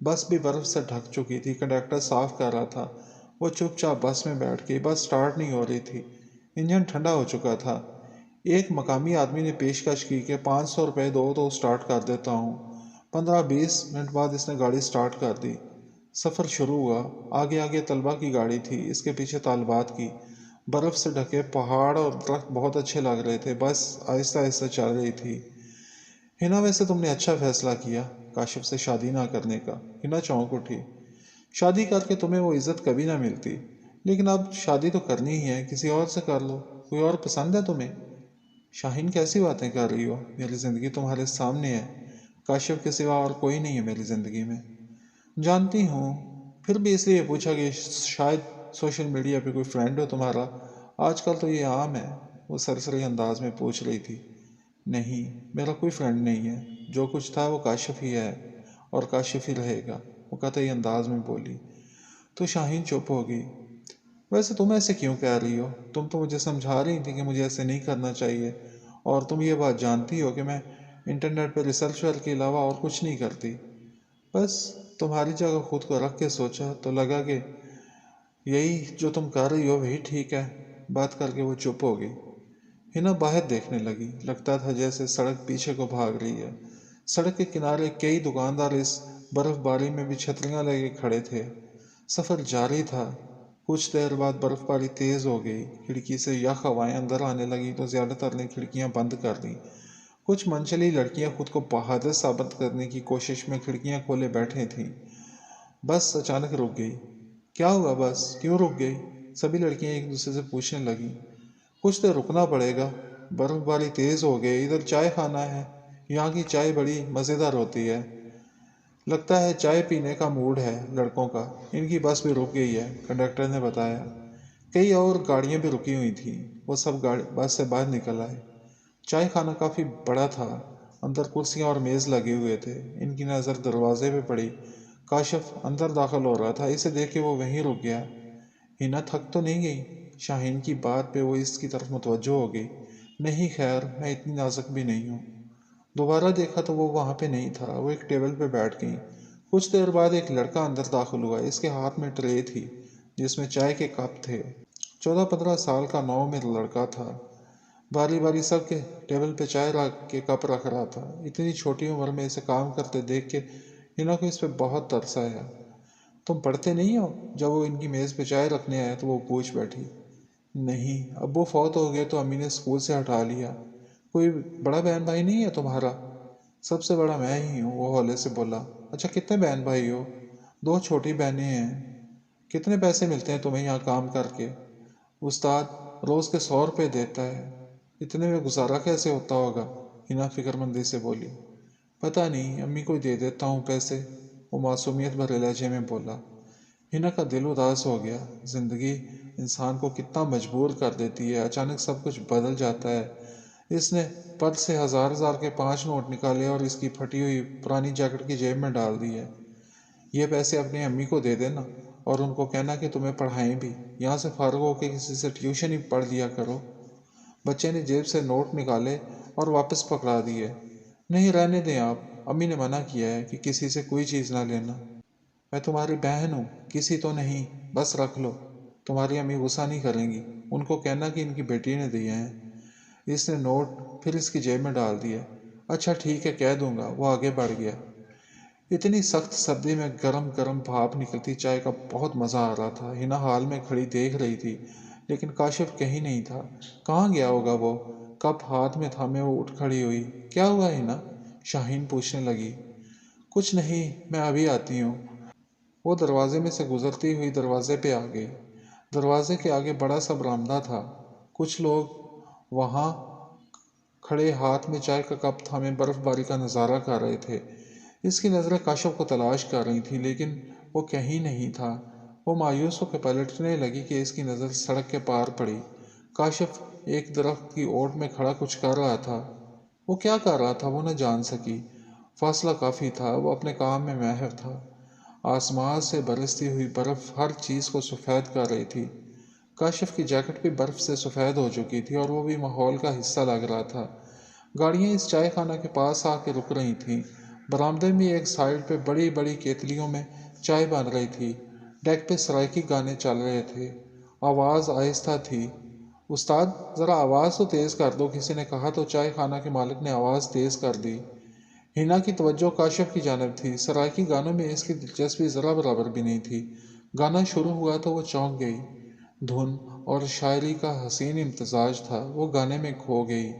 بس بھی برف سے ڈھک چکی تھی، کنڈکٹر صاف کر رہا تھا، وہ چپ چاپ بس میں بیٹھ گئی۔ بس سٹارٹ نہیں ہو رہی تھی، انجن ٹھنڈا ہو چکا تھا۔ ایک مقامی آدمی نے پیشکش کی کہ 500 روپے دو تو سٹارٹ کر دیتا ہوں۔ 15-20 منٹ بعد اس نے گاڑی سٹارٹ کر دی۔ سفر شروع ہوا۔ آگے آگے طلبہ کی گاڑی تھی، اس کے پیچھے طالبات کی۔ برف سے ڈھکے پہاڑ اور درخت بہت اچھے لگ رہے تھے، بس آہستہ آہستہ چل رہی تھی۔ ہنا ویسے تم نے اچھا فیصلہ کیا کاشف سے شادی نہ کرنے کا۔ ہنا چونک اٹھی۔ شادی کر کے تمہیں وہ عزت کبھی نہ ملتی، لیکن اب شادی تو کرنی ہی ہے، کسی اور سے کر لو۔ کوئی اور پسند ہے تمہیں؟ شاہین کیسی باتیں کر رہی ہو؟ میری زندگی تمہارے سامنے ہے، کاشف کے سوا اور کوئی نہیں ہے میری زندگی میں۔ جانتی ہوں، پھر بھی اس لیے پوچھا کہ شاید سوشل میڈیا پہ کوئی فرینڈ ہو تمہارا، آج کل تو یہ عام ہے۔ وہ سرسری انداز میں پوچھ رہی تھی۔ نہیں، میرا کوئی فرینڈ نہیں ہے، جو کچھ تھا وہ کاشف ہی ہے اور کاشف ہی رہے گا، وہ قطعی انداز میں بولی۔ تو شاہین چپ ہو گئی۔ ویسے تم ایسے کیوں کہہ رہی ہو؟ تم تو مجھے سمجھا رہی تھی کہ مجھے ایسے نہیں کرنا چاہیے، اور تم یہ بات جانتی ہو کہ میں انٹرنیٹ پہ ریسرچ ورک کے علاوہ اور کچھ نہیں کرتی۔ بس تمہاری جگہ خود کو رکھ کے سوچا تو لگا کہ یہی جو تم کر رہی ہو وہی ٹھیک ہے۔ بات کر کے وہ چپ ہو گئی۔ ہنا باہر دیکھنے لگی، لگتا تھا جیسے سڑک پیچھے کو بھاگ رہی ہے۔ سڑک کے کنارے کئی دکاندار اس برف باری میں بھی چھتریاں لے کے کھڑے تھے۔ سفر جاری تھا۔ کچھ دیر بعد برف باری تیز ہو گئی، کھڑکی سے یخ ہوائیں اندر آنے لگی تو زیادہ تر نے کھڑکیاں بند کر دیں۔ کچھ منچلی لڑکیاں خود کو بہادر ثابت کرنے کی کوشش میں کھڑکیاں کھولے بیٹھے تھیں۔ بس اچانک رک گئی۔ کیا ہوا بس؟ کیوں رک گئی؟ سبھی لڑکیاں ایک دوسرے سے پوچھنے لگیں۔ کچھ دیر رکنا پڑے گا، برف باری تیز ہو گئی، ادھر چائے کھانا ہے، یہاں کی چائے بڑی مزیدار ہوتی ہے۔ لگتا ہے چائے پینے کا موڈ ہے لڑکوں کا، ان کی بس بھی رک گئی ہے، کنڈکٹر نے بتایا۔ کئی اور گاڑیاں بھی رکی ہوئی تھیں، وہ سب بس سے باہر نکل آئے۔ چائے خانہ کافی بڑا تھا، اندر کرسیاں اور میز لگے ہوئے تھے۔ ان کی نظر دروازے پہ پڑی۔ کاشف اندر داخل ہو رہا تھا، اسے دیکھ کے وہ وہیں رک گیا۔ ہنا تھک تو نہیں گئی؟ شاہین کی بات پہ وہ اس کی طرف متوجہ ہو گئی۔ نہیں خیر، میں اتنی نازک بھی نہیں ہوں۔ دوبارہ دیکھا تو وہ وہاں پہ نہیں تھا، وہ ایک ٹیبل پہ بیٹھ گئی۔ کچھ دیر بعد ایک لڑکا اندر داخل ہوا، اس کے ہاتھ میں ٹرے تھی جس میں چائے کے کپ تھے۔ 14-15 سال کا نو میں لڑکا تھا، باری باری سب کے ٹیبل پہ چائے رکھ کے کپ رکھ رہا تھا۔ اتنی چھوٹی عمر میں اسے کام کرتے دیکھ کے ہنا کو اس پہ بہت ترس آیا۔ تم پڑھتے نہیں ہو؟ جب وہ ان کی میز پہ چائے رکھنے آیا تو وہ پوچھ بیٹھی۔ نہیں، ابو فوت ہو گئے تو امی نے اسکول سے ہٹا لیا۔ کوئی بڑا بہن بھائی نہیں ہے تمہارا؟ سب سے بڑا میں ہی ہوں، وہ ہولے سے بولا۔ اچھا، کتنے بہن بھائی ہو؟ 2 چھوٹی بہنیں ہیں۔ کتنے پیسے ملتے ہیں تمہیں یہاں کام کر کے؟ استاد روز کے 100 روپے دیتا ہے۔ اتنے میں گزارا کیسے ہوتا ہوگا؟ ہنا فکر مندی سے بولی۔ پتہ نہیں، امی کو دے دیتا ہوں پیسے، وہ معصومیت بھرے لہجے میں بولا۔ ہنا کا دل اداس ہو گیا۔ زندگی انسان کو کتنا مجبور کر دیتی ہے، اچانک سب کچھ بدل جاتا ہے۔ اس نے پرس سے ہزار کے 5 نوٹ نکالے اور اس کی پھٹی ہوئی پرانی جیکٹ کی جیب میں ڈال دیے۔ یہ پیسے اپنی امی کو دے دینا اور ان کو کہنا کہ تمہیں پڑھائیں بھی، یہاں سے فارغ ہو کے کسی سے ٹیوشن ہی پڑھ لیا کرو۔ بچے نے جیب سے نوٹ نکالے اور واپس پکڑا دیے۔ نہیں، رہنے دیں آپ، امی نے منع کیا ہے کہ کسی سے کوئی چیز نہ لینا۔ میں تمہاری بہن ہوں، کسی تو نہیں، بس رکھ لو، تمہاری امی غصہ نہیں کریں گی، ان کو کہنا کہ ان کی بیٹی نے دیے ہیں۔ اس نے نوٹ پھر اس کی جیب میں ڈال دیے۔ اچھا ٹھیک ہے، کہہ دوں گا، وہ آگے بڑھ گیا۔ اتنی سخت سردی میں گرم گرم بھاپ نکلتی چائے کا بہت مزہ آ رہا تھا۔ ہنا حال میں کھڑی دیکھ رہی تھی، لیکن کاشف کہیں نہیں تھا۔ کہاں گیا ہوگا وہ؟ کپ ہاتھ میں تھامے وہ اٹھ کھڑی ہوئی۔ کیا ہوا ہنا؟ شاہین پوچھنے لگی۔ کچھ نہیں، میں ابھی آتی ہوں۔ وہ دروازے میں سے گزرتی ہوئی دروازے پہ آ گئی۔ دروازے کے آگے بڑا سا برآمدہ تھا، کچھ لوگ وہاں کھڑے ہاتھ میں چائے کا کپ تھامے برف باری کا نظارہ کر رہے تھے۔ اس کی نظریں کاشف کو تلاش کر رہی تھیں، لیکن وہ کہیں نہیں تھا۔ وہ مایوس ہو کے پلٹنے لگی کہ اس کی نظر سڑک کے پار پڑی۔ کاشف ایک درخت کی اوٹ میں کھڑا کچھ کر رہا تھا۔ وہ کیا کر رہا تھا وہ نہ جان سکی، فاصلہ کافی تھا، وہ اپنے کام میں ماہر تھا۔ آسمان سے برستی ہوئی برف ہر چیز کو سفید کر رہی تھی۔ کاشف کی جیکٹ بھی برف سے سفید ہو چکی تھی اور وہ بھی ماحول کا حصہ لگ رہا تھا۔ گاڑیاں اس چائے خانہ کے پاس آ کے رک رہی تھیں۔ برآمدے میں ایک سائڈ پہ بڑی بڑی کیتلیوں میں چائے بن رہی تھی، ڈیک پہ سرائکی گانے چل رہے تھے، آواز آہستہ تھی۔ استاد ذرا آواز تو تیز کر دو، کسی نے کہا تو چائے خانہ کے مالک نے آواز تیز کر دی۔ ہینا کی توجہ کاشف کی جانب تھی، سرائکی گانوں میں اس کی دلچسپی ذرا برابر بھی نہیں تھی۔ گانا شروع ہوا تو وہ چونک گئی۔ دھن اور شاعری کا حسین امتزاج تھا، وہ گانے میں کھو گئی۔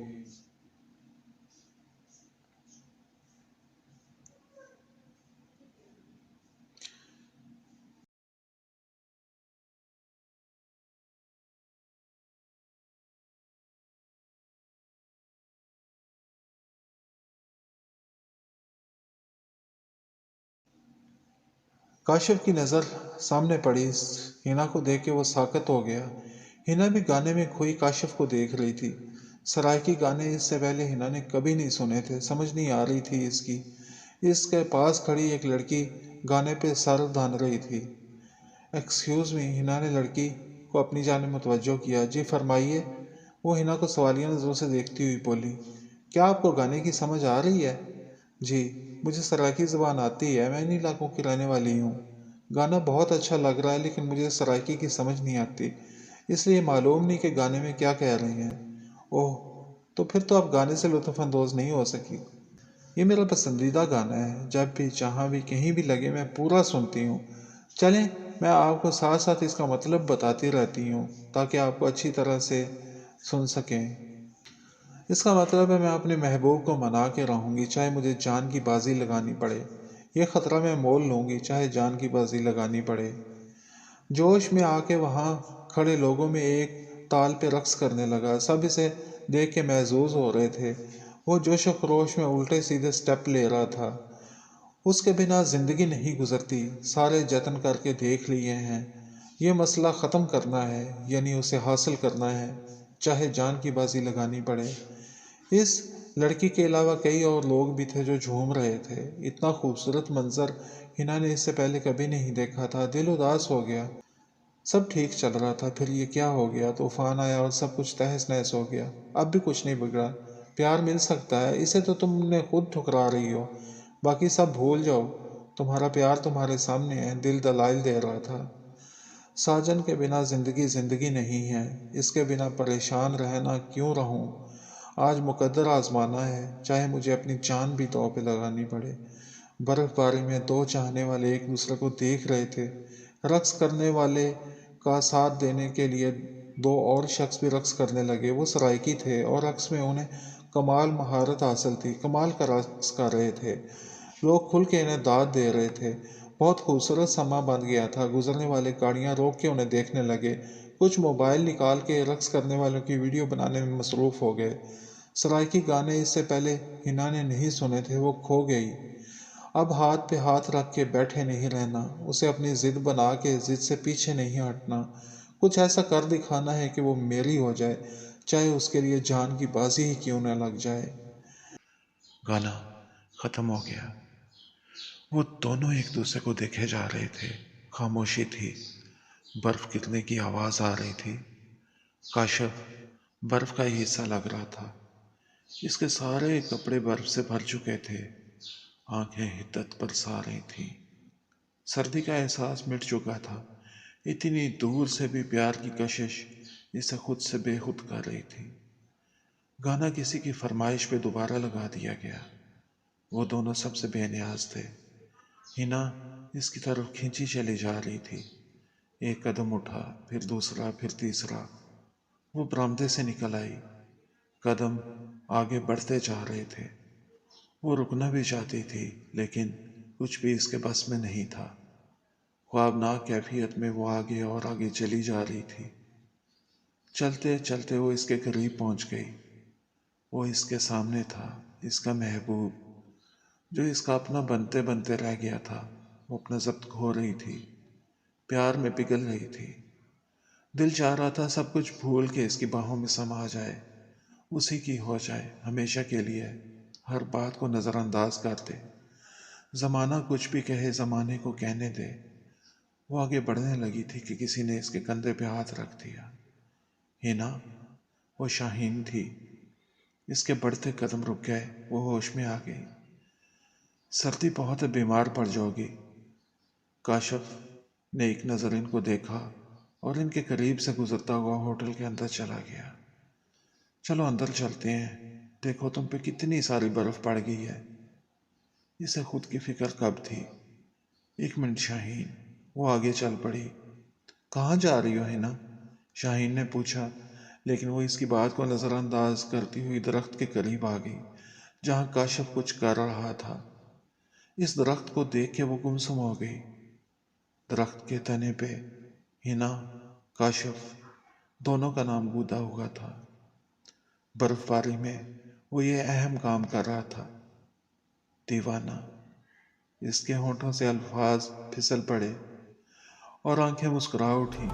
کاشف کی نظر سامنے پڑی، ہینا کو دیکھ کے وہ ساکت ہو گیا۔ ہینا بھی گانے میں کھوئی کاشف کو دیکھ رہی تھی۔ سرائکی گانے اس سے پہلے ہینا نے کبھی نہیں سنے تھے، سمجھ نہیں آ رہی تھی اس کی۔ اس کے پاس کھڑی ایک لڑکی گانے پہ سر دھن رہی تھی۔ ایکسکیوز می، ہینا نے لڑکی کو اپنی جانب متوجہ کیا۔ جی فرمائیے، وہ ہینا کو سوالیہ نظروں سے دیکھتی ہوئی بولی۔ کیا آپ کو گانے کی سمجھ آ رہی ہے؟ جی، مجھے سرائکی زبان آتی ہے، میں ان علاقوں کی رہنے والی ہوں۔ گانا بہت اچھا لگ رہا ہے لیکن مجھے سرائکی کی سمجھ نہیں آتی، اس لیے معلوم نہیں کہ گانے میں کیا کہہ رہے ہیں۔ اوہ، تو پھر تو آپ گانے سے لطف اندوز نہیں ہو سکی۔ یہ میرا پسندیدہ گانا ہے، جب بھی جہاں بھی کہیں بھی لگے میں پورا سنتی ہوں۔ چلیں، میں آپ کو ساتھ ساتھ اس کا مطلب بتاتی رہتی ہوں تاکہ آپ کو اچھی طرح سے سن سکیں۔ اس کا مطلب ہے میں اپنے محبوب کو منا کے رہوں گی، چاہے مجھے جان کی بازی لگانی پڑے۔ یہ خطرہ میں مول لوں گی، چاہے جان کی بازی لگانی پڑے۔ جوش میں آ کے وہاں کھڑے لوگوں میں ایک تال پہ رقص کرنے لگا۔ سب اسے دیکھ کے محظوظ ہو رہے تھے۔ وہ جوش و خروش میں الٹے سیدھے سٹیپ لے رہا تھا۔ اس کے بنا زندگی نہیں گزرتی، سارے جتن کر کے دیکھ لیے ہیں۔ یہ مسئلہ ختم کرنا ہے، یعنی اسے حاصل کرنا ہے، چاہے جان کی بازی لگانی پڑے۔ اس لڑکی کے علاوہ کئی اور لوگ بھی تھے جو جھوم رہے تھے۔ اتنا خوبصورت منظر ہنا نے اس سے پہلے کبھی نہیں دیکھا تھا۔ دل اداس ہو گیا۔ سب ٹھیک چل رہا تھا، پھر یہ کیا ہو گیا؟ طوفان آیا اور سب کچھ تہس نہس ہو گیا۔ اب بھی کچھ نہیں بگڑا۔ پیار مل سکتا ہے، اسے تو تم نے خود ٹھکرا رہی ہو۔ باقی سب بھول جاؤ، تمہارا پیار تمہارے سامنے ہے، دل دلائل دے رہا تھا۔ ساجن کے بنا زندگی زندگی نہیں ہے، اس کے بنا پریشان رہنا کیوں رہوں؟ آج مقدر آزمانا ہے، چاہے مجھے اپنی جان بھی داؤ پہ لگانی پڑے۔ برف باری میں دو چاہنے والے ایک دوسرے کو دیکھ رہے تھے۔ رقص کرنے والے کا ساتھ دینے کے لیے دو اور شخص بھی رقص کرنے لگے۔ وہ سرائکی تھے اور رقص میں انہیں کمال مہارت حاصل تھی، کمال کا رقص کر رہے تھے۔ لوگ کھل کے انہیں داد دے رہے تھے۔ بہت خوبصورت سما بن گیا تھا۔ گزرنے والے گاڑیاں روک کے انہیں دیکھنے لگے، کچھ موبائل نکال کے رقص کرنے والوں کی ویڈیو بنانے میں مصروف ہو گئے۔ سرائکی گانے اس سے پہلے ہنا نے نہیں سنے تھے، وہ کھو گئی۔ اب ہاتھ پہ ہاتھ رکھ کے بیٹھے نہیں رہنا، اسے اپنی ضد بنا کے ضد سے پیچھے نہیں ہٹنا۔ کچھ ایسا کر دکھانا ہے کہ وہ میری ہو جائے، چاہے اس کے لیے جان کی بازی ہی کیوں نہ لگ جائے۔ گانا ختم ہو گیا۔ وہ دونوں ایک دوسرے کو دیکھے جا رہے تھے۔ خاموشی تھی، برف گرنے کی آواز آ رہی تھی۔ کاشف برف کا ہی حصہ لگ رہا تھا، اس کے سارے کپڑے برف سے بھر چکے تھے، آنکھیں حدت برسا رہی تھیں۔ سردی کا احساس مٹ چکا تھا، اتنی دور سے بھی پیار کی کشش اسے خود سے بے خود کر رہی تھی۔ گانا کسی کی فرمائش پہ دوبارہ لگا دیا گیا۔ وہ دونوں سب سے بے نیاز تھے۔ ہنا اس کی طرف کھینچی چلی جا رہی تھی۔ ایک قدم اٹھا، پھر دوسرا، پھر تیسرا۔ وہ برآمدے سے نکل آئی، قدم آگے بڑھتے جا رہے تھے۔ وہ رکنا بھی چاہتی تھی لیکن کچھ بھی اس کے بس میں نہیں تھا۔ خوابناک کیفیت میں وہ آگے اور آگے چلی جا رہی تھی۔ چلتے چلتے وہ اس کے قریب پہنچ گئی۔ وہ اس کے سامنے تھا، اس کا محبوب، جو اس کا اپنا بنتے بنتے رہ گیا تھا۔ وہ اپنا ضبط کھو رہی تھی، پیار میں پگھل رہی تھی۔ دل چاہ رہا تھا سب کچھ بھول کے اس کی باہوں میں سما جائے، اسی کی ہو جائے ہمیشہ کے لیے، ہر بات کو نظر انداز کر دے۔ زمانہ کچھ بھی کہے، زمانے کو کہنے دے۔ وہ آگے بڑھنے لگی تھی کہ کسی نے اس کے کندھے پہ ہاتھ رکھ دیا۔ ہنا، وہ شاہین تھی۔ اس کے بڑھتے قدم رک گئے، وہ ہوش میں آ گئی۔ سردی بہت ہے، بیمار پڑ جاؤ گی۔ کاشف نے ایک نظر ان کو دیکھا اور ان کے قریب سے گزرتا ہوا ہوٹل کے اندر چلا گیا۔ چلو اندر چلتے ہیں، دیکھو تم پہ کتنی ساری برف پڑ گئی ہے۔ اسے خود کی فکر کب تھی۔ ایک منٹ شاہین، وہ آگے چل پڑی۔ کہاں جا رہی ہو ہنا؟ شاہین نے پوچھا، لیکن وہ اس کی بات کو نظر انداز کرتی ہوئی درخت کے قریب آ گئی جہاں کاشف کچھ کر رہا تھا۔ اس درخت کو دیکھ کے وہ گمسم ہو گئی۔ درخت کے تنے پہ ہنا، کاشف دونوں کا نام گودا ہوا تھا۔ برف باری میں وہ یہ اہم کام کر رہا تھا۔ دیوانہ۔ اس کے ہونٹوں سے الفاظ پھسل پڑے اور آنکھیں مسکرا اٹھیں۔